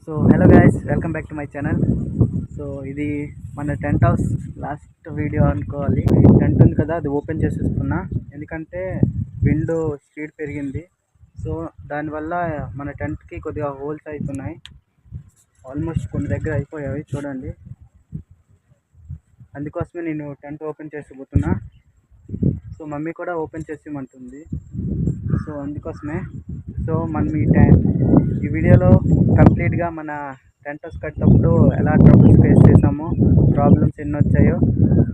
So hello guys, welcome back to my channel. So ఇది మన tent house last video అనుకోవాలి. Tent ఉంది కదా, అది ఓపెన్ చేసేస్తున్నా ఎందుకంటే విండో స్పీడ్ పెరిగింది. సో దానివల్ల మన టెంట్కి కొద్దిగా హోల్స్ అవుతున్నాయి. ఆల్మోస్ట్ కొన్ని దగ్గర అయిపోయాయి చూడండి. అందుకోసమే నేను టెంట్ ఓపెన్ చేసిపోతున్నా. సో మమ్మీ కూడా ఓపెన్ చేసేయమంటుంది. సో అందుకోసమే మనం ఈ వీడియోలో కంప్లీట్గా మన టెంట్ హౌస్ కట్టినప్పుడు ఎలా ట్రబుల్స్ ఫేస్ చేసామో, ప్రాబ్లమ్స్ ఎన్ని వచ్చాయో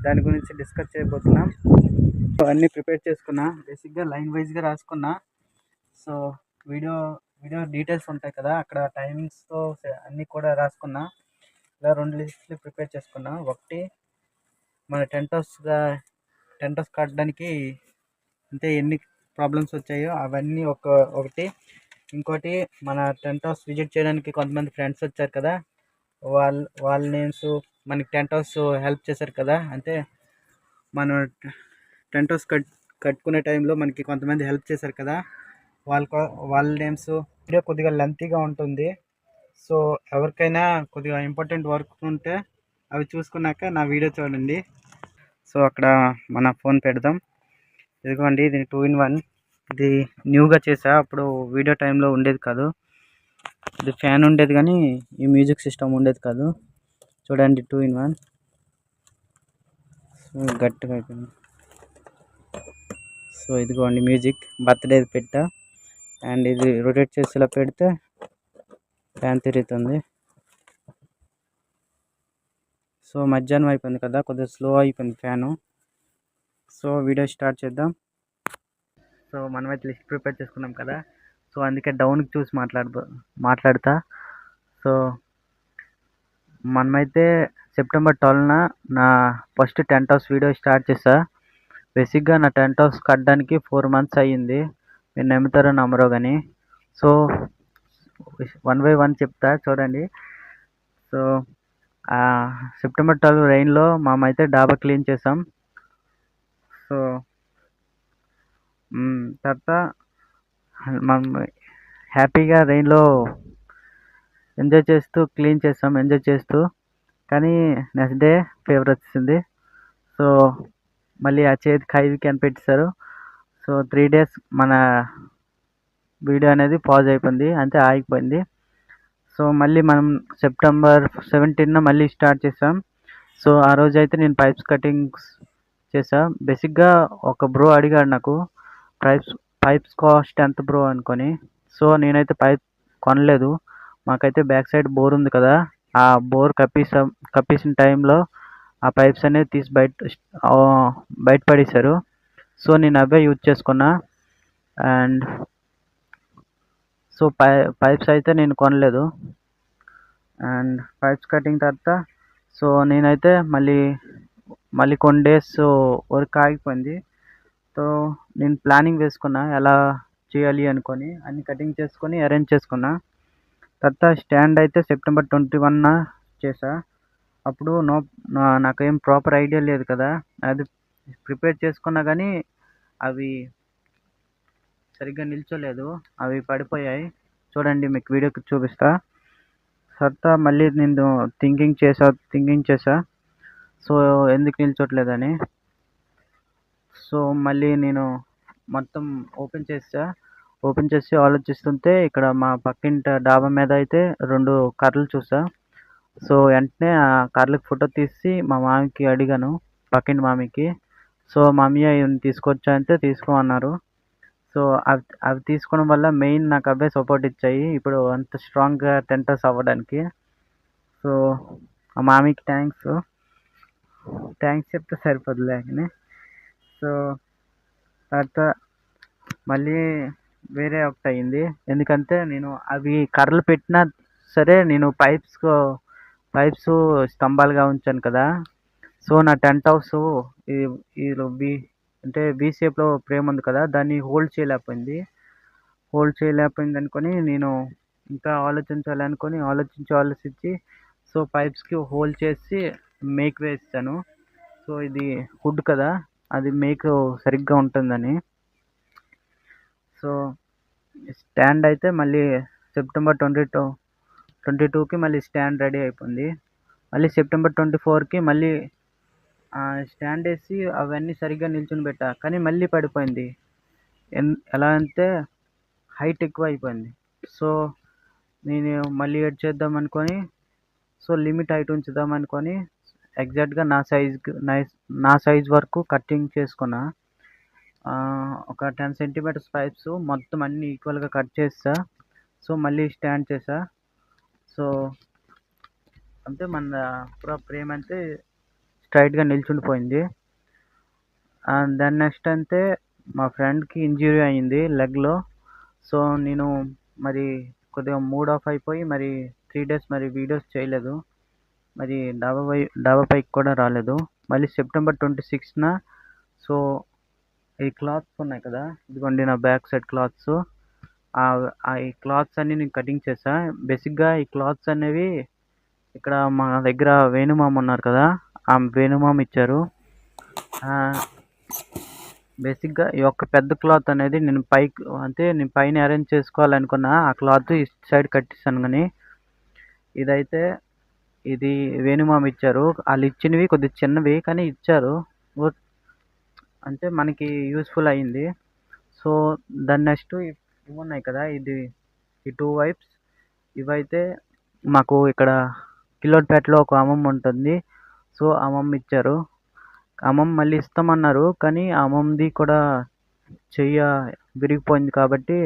దాని గురించి డిస్కస్ చేయబోతున్నాం. సో అన్నీ ప్రిపేర్ చేసుకున్నా, బేసిక్గా లైన్ వైజ్గా రాసుకున్నా. సో వీడియో డీటెయిల్స్ ఉంటాయి కదా, అక్కడ టైమింగ్స్తో అన్నీ కూడా రాసుకున్నా. ఇలా 2 లిస్టులు ప్రిపేర్ చేసుకున్నా. ఒకటి మన టెంట్ హౌస్ కట్టడానికి అంటే ఎన్ని ప్రాబ్లమ్స్ వచ్చాయో అవన్నీ ఒకటి. ఇంకోటి మన టెంట్ హౌస్ విజిట్ చేయడానికి కొంతమంది ఫ్రెండ్స్ వచ్చారు కదా, వాళ్ళ నేమ్స్, మనకి టెంట్ హౌస్ హెల్ప్ చేశారు కదా. అంటే మన టెంట్ హౌస్ కట్టుకునే టైంలో మనకి కొంతమంది హెల్ప్ చేశారు కదా, వాళ్ళ నేమ్స్. వీడియో కొద్దిగా లెంతీగా ఉంటుంది. సో ఎవరికైనా కొద్దిగా ఇంపార్టెంట్ వర్క్ ఉంటే అవి చూసుకున్నాక నా వీడియో చూడండి. సో అక్కడ మన ఫోన్ పెడదాం. ఇదిగోండి, ఇది 2-in-1. ఇది న్యూగా చేసా, అప్పుడు వీడియో టైంలో ఉండేది కాదు. ఇది ఫ్యాన్ ఉండేది కానీ ఈ మ్యూజిక్ సిస్టమ్ ఉండేది కాదు. చూడండి, 2-in-1. సో గట్టిగా అయిపోయింది. సో ఇదిగోండి మ్యూజిక్, బర్త్డే పెట్టా. అండ్ ఇది రొటేట్ చేసి ఇలా పెడితే ఫ్యాన్ తిరుగుతుంది. సో మధ్యాహ్నం అయిపోయింది కదా, కొద్దిగా స్లో అయిపోయింది ఫ్యాను. సో వీడియో స్టార్ట్ చేద్దాం. సో మనమైతే లిస్ట్ ప్రిపేర్ చేసుకున్నాం కదా, సో అందుకే డౌన్కి చూసి మాట్లాడతా. సో మనమైతే సెప్టెంబర్ 12న నా first tent house video start చేసా. బేసిక్గా నా టెంట్ హౌస్ కట్టడానికి 4 months అయ్యింది. మీరు నమ్ముతారో నమ్మరో కానీ. సో 1 by 1 చెప్తా చూడండి. సో సెప్టెంబర్ 12 రెయిన్లో మేమైతే డాబా క్లీన్ చేసాం. సో తర్వాత మనం హ్యాపీగా రెయిన్లో ఎంజాయ్ చేస్తూ క్లీన్ చేసాం, కానీ నెక్స్ట్ డే ఫీవర్ వచ్చింది. సో మళ్ళీ ఆ చేతికి హైవి క్యాన్ పెట్టేశారు. సో 3 days మన వీడియో అనేది పాజ్ అయిపోయింది, అంతే ఆగిపోయింది. సో మళ్ళీ మనం సెప్టెంబర్ 17న మళ్ళీ స్టార్ట్ చేసాం. సో ఆ రోజు అయితే నేను పైప్స్ కటింగ్స్ చేసా. బేసిక్గా ఒక బ్రో అడిగాడు నాకు పైప్స్ కాస్ట్ ఎంత బ్రో అనుకొని. సో నేనైతే పైప్ కొనలేదు. మాకైతే బ్యాక్ సైడ్ బోర్ ఉంది కదా, ఆ బోర్ కప్పేసిన టైంలో ఆ పైప్స్ అనేది తీసి బయట పడేశారు. సో నేను అవే యూజ్ చేసుకున్నా. అండ్ సో పైప్స్ అయితే నేను కొనలేదు. అండ్ పైప్స్ కటింగ్ తర్వాత సో నేనైతే మళ్ళీ కొన్ని డేస్ వర్క్ ఆగిపోయింది. సో నేను ప్లానింగ్ వేసుకున్నా ఎలా చేయాలి అనుకొని, అన్ని కటింగ్ చేసుకొని అరేంజ్ చేసుకున్నా. తర్వాత స్టాండ్ అయితే సెప్టెంబర్ 21న చేసా. అప్పుడు నాకేం ప్రాపర్ ఐడియా లేదు కదా, అది ప్రిపేర్ చేసుకున్నా కానీ అవి సరిగ్గా నిల్చోలేదు, అవి పడిపోయాయి. చూడండి, మీకు వీడియోకి చూపిస్తా. తర్వాత మళ్ళీ నేను థింకింగ్ చేసా సో ఎందుకు నిల్చోట్లేదని. సో మళ్ళీ నేను మొత్తం ఓపెన్ చేసి ఆలోచిస్తుంటే ఇక్కడ మా పక్కింటి డాబా మీద అయితే 2 కర్రలు చూసా. సో వెంటనే ఆ కర్రలకు ఫోటో తీసి మా మామకి అడిగాను, పక్కింటి మామకి. సో మమ్మీ అవి తీసుకొచ్చా అంటే తీసుకోమన్నారు. సో అవి తీసుకోవడం వల్ల మెయిన్ నాకు అవే సపోర్ట్ ఇచ్చాయి ఇప్పుడు అంత స్ట్రాంగ్గా టెంట్ హౌస్ అవ్వడానికి. సో మా మామీకి థ్యాంక్స్ చెప్తే సరిపోదులే కానీ. సో తర్వాత మళ్ళీ వేరే ఒకటి అయింది. ఎందుకంటే నేను అవి కర్రలు పెట్టినా సరే, నేను పైప్స్ స్తంభాలుగా ఉంచాను కదా. సో నా టెంట్ హౌస్ అంటే వి షేప్లో ఫ్రేమ్ ఉంది కదా, దాన్ని హోల్డ్ చేయలేకపోయింది అనుకొని నేను ఇంకా ఆలోచించి సో పైప్స్కి హోల్డ్ చేసి మేక్ వేసాను. సో ఇది వుడ్ కదా, అది మేక్ సరిగ్గా ఉంటుందని. సో స్టాండ్ అయితే మళ్ళీ సెప్టెంబర్ 22 22కి మళ్ళీ స్టాండ్ రెడీ అయిపోయింది. మళ్ళీ సెప్టెంబర్ 24కి మళ్ళీ స్టాండ్ వేసి అవన్నీ సరిగ్గా నిల్చొని పెట్టా, కానీ మళ్ళీ పడిపోయింది. ఎలా అంటే హైట్ ఎక్కువ అయిపోయింది. సో నేను మళ్ళీ ఎడ్ చేద్దాం అనుకొని, సో లిమిట్ హైట్ ఉంచుదాం అనుకొని ఎగ్జాక్ట్గా నా సైజ్ వరకు కటింగ్ చేసుకున్నా. ఒక 10 సెంటీమీటర్స్ పైప్స్ మొత్తం అన్నీ ఈక్వల్గా కట్ చేస్తా. సో మళ్ళీ స్టాండ్ చేసా. సో అంటే మన ఫ్రేమ్ అంటే స్ట్రైట్గా నిల్చుండిపోయింది. దాని నెక్స్ట్ అంటే మా ఫ్రెండ్కి ఇంజ్యూరీ అయింది లెగ్లో. సో నేను మరి కొద్దిగా మూడ్ ఆఫ్ అయిపోయి మరి 3 డేస్ మరి వీడియోస్ చేయలేదు. మరి డాబా పైకి కూడా రాలేదు. మళ్ళీ సెప్టెంబర్ 26న సో ఈ క్లాత్స్ ఉన్నాయి కదా, ఇదిగోండి నా బ్యాక్ సైడ్ క్లాత్స్. ఈ క్లాత్స్ అన్నీ నేను కటింగ్ చేసా. బేసిక్గా ఈ క్లాత్స్ అనేవి ఇక్కడ మా దగ్గర వేణుమామ ఉన్నారు కదా, ఆ వేణుమామ ఇచ్చారు. బేసిక్గా ఈ యొక్క పెద్ద క్లాత్ అనేది నేను పైన అరేంజ్ చేసుకోవాలనుకున్నా. ఆ క్లాత్ ఇటు సైడ్ కట్టిస్తాను. కానీ ఇది వేణుమామ ఇచ్చారు. వాళ్ళు ఇచ్చినవి కొద్దిగా చిన్నవి కానీ ఇచ్చారు, అంటే మనకి యూస్ఫుల్ అయింది. సో దాని నెక్స్ట్ ఇవి ఉన్నాయి కదా, ఈ 2 వైప్స్ ఇవైతే మాకు ఇక్కడ కిలోట్పేటలో ఒక అమ్మమ్మ ఉంటుంది. సో అమ్మమ్మ ఇచ్చారు. అమ్మమ్మ మళ్ళీ ఇస్తామన్నారు, కానీ అమ్మమ్మది కూడా చెయ్య విరిగిపోయింది కాబట్టి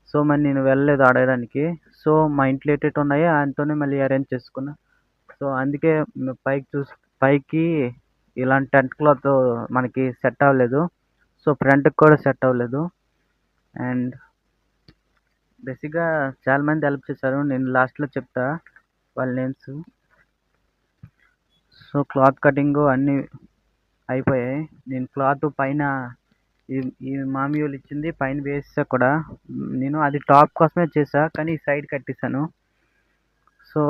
సో మరి నేను వెళ్ళలేదు అడగడానికి. సో మా ఇంట్లో ఎటు ఉన్నాయో దాంతోనే మళ్ళీ అరేంజ్ చేసుకున్నా. సో అందుకే పైకి ఇలాంటి టెంట్ క్లాత్ మనకి సెట్ అవ్వలేదు. సో ఫ్రంట్కి కూడా సెట్ అవ్వలేదు. అండ్ బేసిక్గా చాలామంది హెల్ప్ చేశారు, నేను లాస్ట్లో చెప్తా వాళ్ళ నేమ్స్. సో క్లాత్ కటింగ్ అన్నీ అయిపోయాయి. నేను క్లాత్ పైన ఈ మామీ వాళ్ళు ఇచ్చింది పైన వేసా కూడా. నేను అది టాప్ కోసమే చేసా, కానీ సైడ్ కట్టేసాను. సో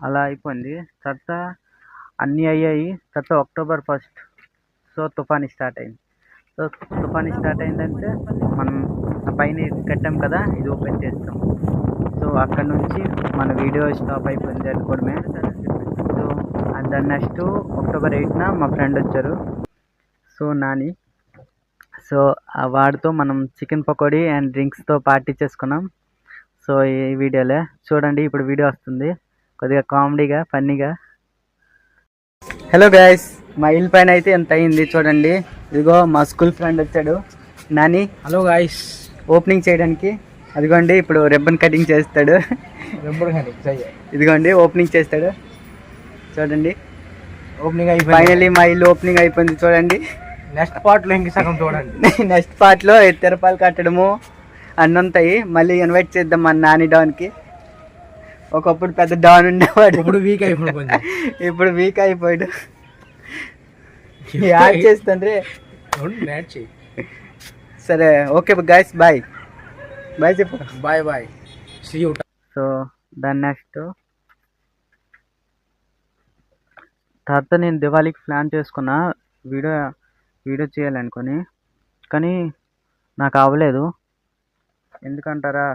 అలా అయిపోయింది. తర్వాత అన్నీ అయ్యాయి. తర్వాత అక్టోబర్ 1 సో తుఫాన్ స్టార్ట్ అయింది. సో తుఫాన్ స్టార్ట్ అయిందంటే మనం పైన కట్టాం కదా, ఇది ఓపెన్ చేస్తాం. సో అక్కడ నుంచి మన వీడియో స్టాప్ అయిపోయింది అనుకోవడమే. సో దాని నెక్స్ట్ అక్టోబర్ 8న మా ఫ్రెండ్ వచ్చారు, సో నాని. సో వాడితో మనం చికెన్ పకోడీ అండ్ డ్రింక్స్తో పార్టీ చేసుకున్నాం. సో ఈ వీడియోలో చూడండి, ఇప్పుడు వీడియో వస్తుంది కొద్దిగా కామెడీగా ఫన్నీగా. హలో గైస్, మా ఇల్లు పైన అయితే ఎంత అయింది చూడండి. ఇదిగో మా స్కూల్ ఫ్రెండ్ వచ్చాడు నాని. హలో గాయస్, ఓపెనింగ్ చేయడానికి. అదిగోండి ఇప్పుడు రిబ్బన్ కటింగ్ చేస్తాడు. ఇదిగోండి ఓపెనింగ్ చేస్తాడు చూడండి. ఓపెనింగ్ అయిపోయింది. ఫైనల్లీ మా ఇల్లు ఓపెనింగ్ అయిపోయింది చూడండి. నెక్స్ట్ పార్ట్లో ఇంక సగం చూడండి. నెక్స్ట్ పార్ట్లో తెరపాలు కట్టడము అన్నీ ఉంటాయి. మళ్ళీ ఇన్వైట్ చేద్దాం మన నాని డాన్కి. ఒకప్పుడు పెద్ద డాన్ ఉండేవాడు, ఇప్పుడు వీక్ అయిపోయింది. ఇప్పుడు వీక్ అయిపోయాడు. యాడ్ చేస్తుండ్రే. సరే ఓకే గాయస్, బాయ్ బాయ్ చెప్పు. Bye bye, see you. So దాని నెక్స్ట్ తర్వాత నేను దివాళీకి ప్లాన్ చేసుకున్నా వీడియో చేయాలనుకొని, కానీ నాకు అవ్వలేదు. ఎందుకంటారా,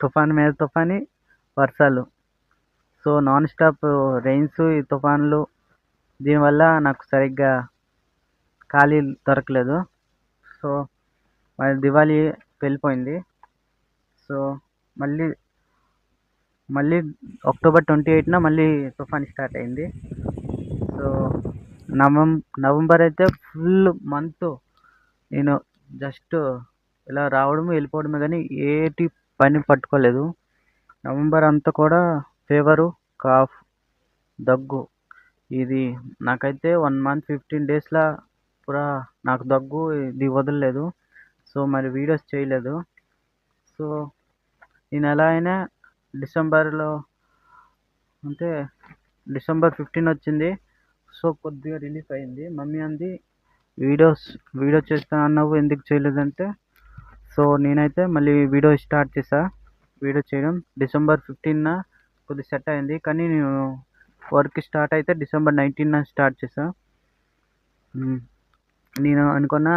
తుఫాను మీద తుఫాని, వర్షాలు, సో నాన్ స్టాప్ రెయిన్స్, ఈ తుఫాన్లు, దీనివల్ల నాకు సరిగ్గా ఖాళీ దొరకలేదు. సో మరి దివాళీ వెళ్ళిపోయింది. సో మళ్ళీ అక్టోబర్ 28న మళ్ళీ తుఫాన్ స్టార్ట్ అయింది. సో నవంబర్ అయితే ఫుల్ మంత్ నేను జస్ట్ ఇలా రావడము వెళ్ళిపోవడమే, కానీ ఏటి పని పట్టుకోలేదు. నవంబర్ అంతా కూడా ఫీవరు, కాఫ్, దగ్గు. ఇది నాకైతే 1 month 15 daysలా పూరా నాకు దగ్గు ఇది వదలలేదు. సో మరి వీడియోస్ చేయలేదు. సో నేను ఎలా అయినా డిసెంబర్లో అంటే డిసెంబర్ 15 వచ్చింది. సో కొద్దిగా రిలీఫ్ అయింది. మమ్మీ అంది వీడియో చేస్తా అన్నావు ఎందుకు చేయలేదంటే, సో నేనైతే మళ్ళీ వీడియో స్టార్ట్ చేసా. వీడియో చేయడం డిసెంబర్ 15న కొద్దిగా సెట్ అయింది, కానీ నేను వర్క్ స్టార్ట్ అయితే డిసెంబర్ 19న స్టార్ట్ చేసా. నేను అనుకున్న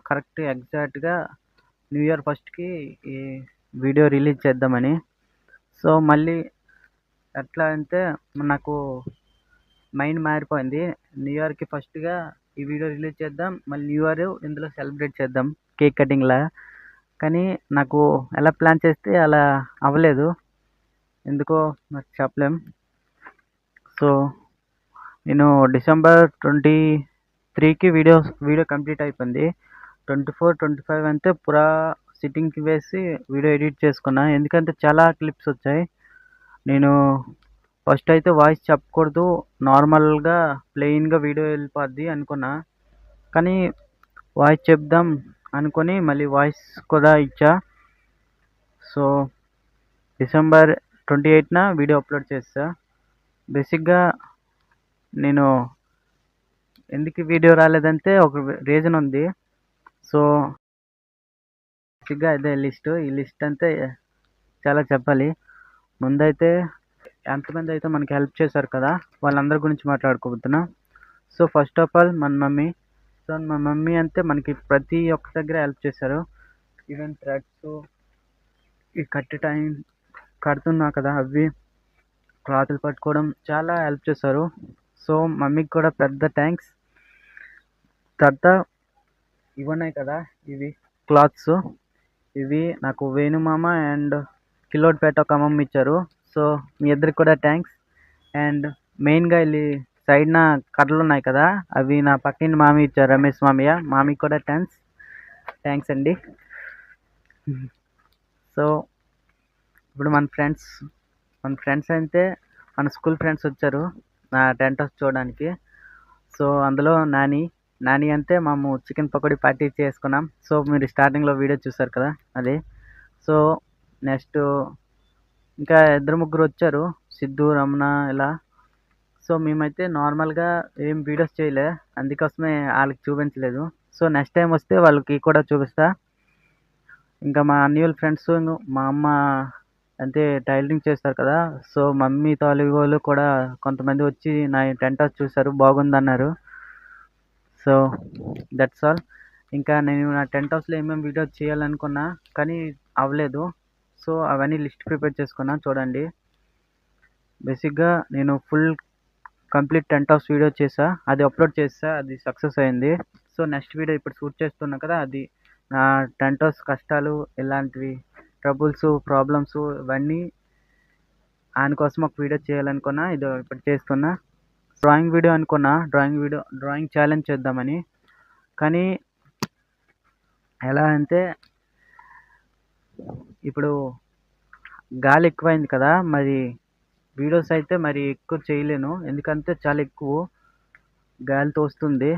కరెక్ట్ ఎగ్జాక్ట్గా న్యూ ఇయర్ ఫస్ట్కి ఈ వీడియో రిలీజ్ చేద్దామని. సో మళ్ళీ ఎట్లా అంటే నాకు మైండ్ మారిపోయింది. న్యూ ఇయర్కి ఫస్ట్గా ఈ వీడియో రిలీజ్ చేద్దాం, మళ్ళీ న్యూ ఇయర్ ఇందులో సెలబ్రేట్ చేద్దాం కేక్ కటింగ్లా. కానీ నాకు ఎలా ప్లాన్ చేస్తే అలా అవ్వలేదు, ఎందుకో నాకు చెప్పలేం. సో నేను డిసెంబర్ 23కి వీడియో కంప్లీట్ అయిపోయింది. 24, 25 అంటే పూరా సిట్టింగ్కి వేసి వీడియో ఎడిట్ చేసుకున్నా, ఎందుకంటే చాలా క్లిప్స్ వచ్చాయి. నేను ఫస్ట్ అయితే వాయిస్ చెప్పకూడదు, నార్మల్గా ప్లెయిన్గా వీడియో వెళ్ళిపోద్ది అనుకున్నా. కానీ వాయిస్ చెప్దాం అనుకొని మళ్ళీ వాయిస్ కూడా ఇచ్చా. సో డిసెంబర్ 28న వీడియో అప్లోడ్ చేస్తా. బేసిక్గా నేను ఎందుకు వీడియో రాలేదంటే ఒక రీజన్ ఉంది. సో బేసిక్గా అదే ఈ లిస్ట్ అంతే చాలా చెప్పాలి. ముందైతే ఎంతమంది అయితే మనకి హెల్ప్ చేశారు కదా, వాళ్ళందరి గురించి మాట్లాడుకోబోతున్నా. సో ఫస్ట్ ఆఫ్ ఆల్ మన మమ్మీ. సో మా మమ్మీ అంటే మనకి ప్రతి ఒక్క దగ్గర హెల్ప్ చేశారు. ఈవెన్ థ్రెడ్స్, ఈ టైం కడుతున్నా కదా అవి, క్లాతులు పట్టుకోవడం చాలా హెల్ప్ చేశారు. సో మమ్మీకి కూడా పెద్ద థ్యాంక్స్. తర్వాత ఇవన్నాయి కదా, ఇవి క్లాత్స్, ఇవి నాకు వేణుమామ అండ్ కిలోడ్పేట ఒక అమ్మమ్మ ఇచ్చారు. సో మీ ఇద్దరికి కూడా థ్యాంక్స్. అండ్ మెయిన్గా వెళ్ళి సైడ్న కర్రలు ఉన్నాయి కదా, అవి నా పక్కింటి మామి ఇచ్చారు, రమేష్ మామయ్య. మామీకి కూడా థ్యాంక్స్ అండి. సో ఇప్పుడు మన ఫ్రెండ్స్ అంటే మన స్కూల్ ఫ్రెండ్స్ వచ్చారు నా టెంట్ హౌస్ చూడడానికి. సో అందులో నాని అంటే మేము చికెన్ పకోడీ పార్టీ చేసుకున్నాం. సో మీరు స్టార్టింగ్లో వీడియో చూసారు కదా అది. సో నెక్స్ట్ ఇంకా 2-3 వచ్చారు, సిద్ధు, రమణ ఇలా. సో మేమైతే నార్మల్గా ఏం వీడియోస్ చేయలే, అందుకోసమే వాళ్ళకి చూపించలేదు. సో నెక్స్ట్ టైం వస్తే వాళ్ళకి కూడా చూపిస్తా. ఇంకా మా అన్నయ్య ఫ్రెండ్స్, మా అమ్మ అంటే టైలరింగ్ చేస్తారు కదా, సో మమ్మీ తాలూకు వాళ్ళు కూడా కొంతమంది వచ్చి నా టెంట్ హౌస్ చూసారు, బాగుందన్నారు. So that's all. ఇంకా నేను నా టెంట్ హౌస్లో ఏమేమి వీడియోస్ చేయాలనుకున్నా కానీ అవ్వలేదు. సో అవన్నీ లిస్ట్ ప్రిపేర్ చేసుకున్నా, చూడండి. బేసిక్గా నేను full complete tent house video చేసా, అది అప్లోడ్ చేసా, అది సక్సెస్ అయింది. సో నెక్స్ట్ వీడియో ఇప్పుడు షూట్ చేస్తున్నా కదా, అది నా టెంట్ హౌస్ కష్టాలు, ఇలాంటివి ట్రబుల్స్, ప్రాబ్లమ్స్ ఇవన్నీ ఆయన కోసం ఒక వీడియో చేయాలనుకున్నా, ఇది ఇప్పుడు చేస్తున్నా. డ్రాయింగ్ వీడియో అనుకున్నా, డ్రాయింగ్ ఛాలెంజ్ చేద్దామని. కానీ ఎలా అంటే ఇప్పుడు గాలి ఎక్కువైంది కదా, మరి వీడియోస్ అయితే మరి ఎక్కువ చేయలేను, ఎందుకంటే చాలా ఎక్కువ గాలితో వస్తుంది,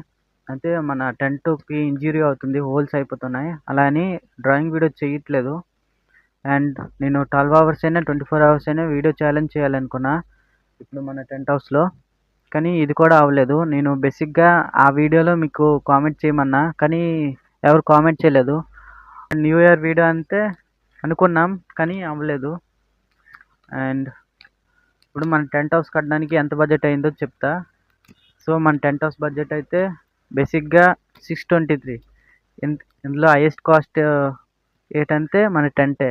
అంటే మన టెంట్కి ఇంజురీ అవుతుంది, హోల్స్ అయిపోతున్నాయి. అలా అని డ్రాయింగ్ వీడియో చేయట్లేదు. అండ్ నేను 12 అవర్స్ అయినా 24 అవర్స్ అయినా వీడియో ఛాలెంజ్ చేయాలనుకున్నా ఇప్పుడు మన టెంట్ హౌస్లో, కానీ ఇది కూడా అవ్వలేదు. నేను బేసిక్గా ఆ వీడియోలో మీకు కామెంట్ చేయమన్నా కానీ ఎవరు కామెంట్ చేయలేదు. న్యూ ఇయర్ వీడియో అంటే అనుకున్నాం కానీ అవ్వలేదు. అండ్ ఇప్పుడు మన టెంట్ హౌస్ కట్టడానికి ఎంత బడ్జెట్ అయిందో చెప్తా. సో మన టెంట్ హౌస్ బడ్జెట్ అయితే బేసిక్గా 623. ఇందులో హైయెస్ట్ కాస్ట్ ఏంటంటే మన టెంటే,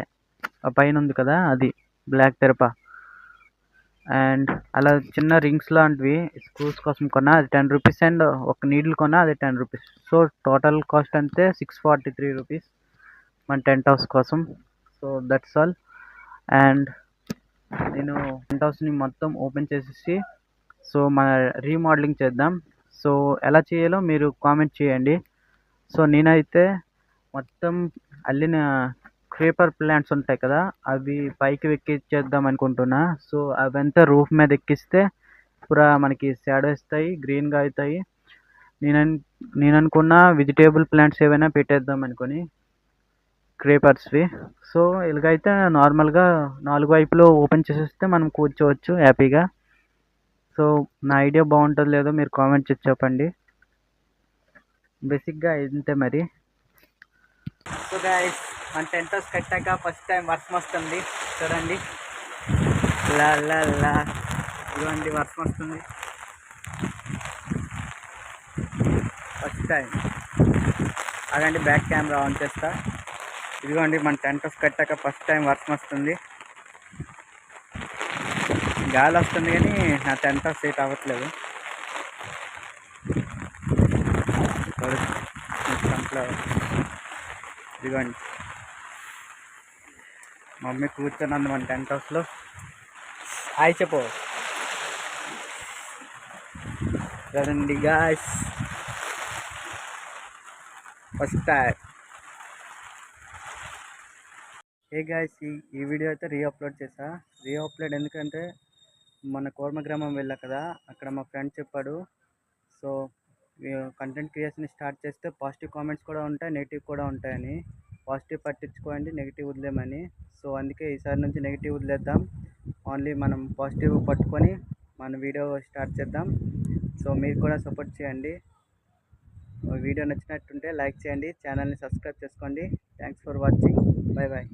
ఆ పైన ఉంది కదా అది బ్లాక్ తెరప. అండ్ అలా చిన్న రింగ్స్ లాంటివి స్క్రూస్ కోసం కొన్నా, అది 10 రూపీస్. అండ్ ఒక నీడిల్ కొన్నా, అది 10 రూపీస్. సో టోటల్ కాస్ట్ అంతే 643 రూపీస్ మన టెంట్ హౌస్ కోసం. So that's all. అండ్ నేను టెంట్ హౌస్ని మొత్తం ఓపెన్ చేసేసి సో మన రీమోడలింగ్ చేద్దాం. సో ఎలా చేయాలో మీరు కామెంట్ చేయండి. సో నేనైతే మొత్తం అల్లిన క్రీపర్ ప్లాంట్స్ ఉంటాయి కదా, అవి పైకి ఎక్కించేద్దాం అనుకుంటున్నా. సో అవంతా రూఫ్ మీద ఎక్కిస్తే పూరా మనకి షాడో ఇస్తాయి, గ్రీన్గా అవుతాయి. నేను అనుకున్న వెజిటేబుల్ ప్లాంట్స్ ఏవైనా పెట్టేద్దాం అనుకుని క్రీపర్స్వి. సో ఇలాగైతే నార్మల్గా 4 వైపులో ఓపెన్ చేసేస్తే మనం కూర్చోవచ్చు హ్యాపీగా. సో నా ఐడియా బాగుంటుందో లేదో మీరు కామెంట్ చేసి చెప్పండి. బేసిక్గా ఇంతే మరి. సో గైస్, మన టెంట్ హౌస్ కట్టాక ఫస్ట్ టైం వర్షం వస్తుంది, చూడండి. లా ఇదిగోండి వర్షం వస్తుంది ఫస్ట్ టైం. అదండి బ్యాక్ కెమెరా ఆన్ చేస్తా. ఇదిగోండి మన టెంట్ హౌస్ కట్టాక ఫస్ట్ టైం వర్షం వస్తుంది. గాలి వస్తుంది కానీ నా టెంట్ సెట్ అవ్వట్లేదు. సన్ఫ్లవర్ ఇదిగోండి, మమ్మీ కూర్చొని ఉంది మన టెంట్ హౌస్లో. హాయ్ చెప్పు. రండి గాయ్స్, ఫస్ట్ టైం. ఏ గాయ్స్, ఈ వీడియో అయితే రీఅప్లోడ్ చేసా. రీఅప్లోడ్ ఎందుకంటే మన కోర్మ గ్రామం వెళ్ళా కదా, అక్కడ మా ఫ్రెండ్ చెప్పాడు. సో కంటెంట్ క్రియేషన్ స్టార్ట్ చేస్తే పాజిటివ్ కామెంట్స్ కూడా ఉంటాయి, నెగిటివ్ కూడా ఉంటాయని. పాజిటివ్ పట్టించుకోండి, నెగిటివ్ వదిలేమని. సో అందుకే ఈసారి నుంచి నెగిటివ్ వదిలేద్దాం, ఓన్లీ మనం పాజిటివ్ పట్టుకొని మన వీడియో స్టార్ట్ చేద్దాం. సో మీరు కూడా సపోర్ట్ చేయండి. వీడియో నచ్చినట్టుంటే లైక్ చేయండి, ఛానల్ని సబ్స్క్రైబ్ చేసుకోండి. Thanks for watching. Bye bye.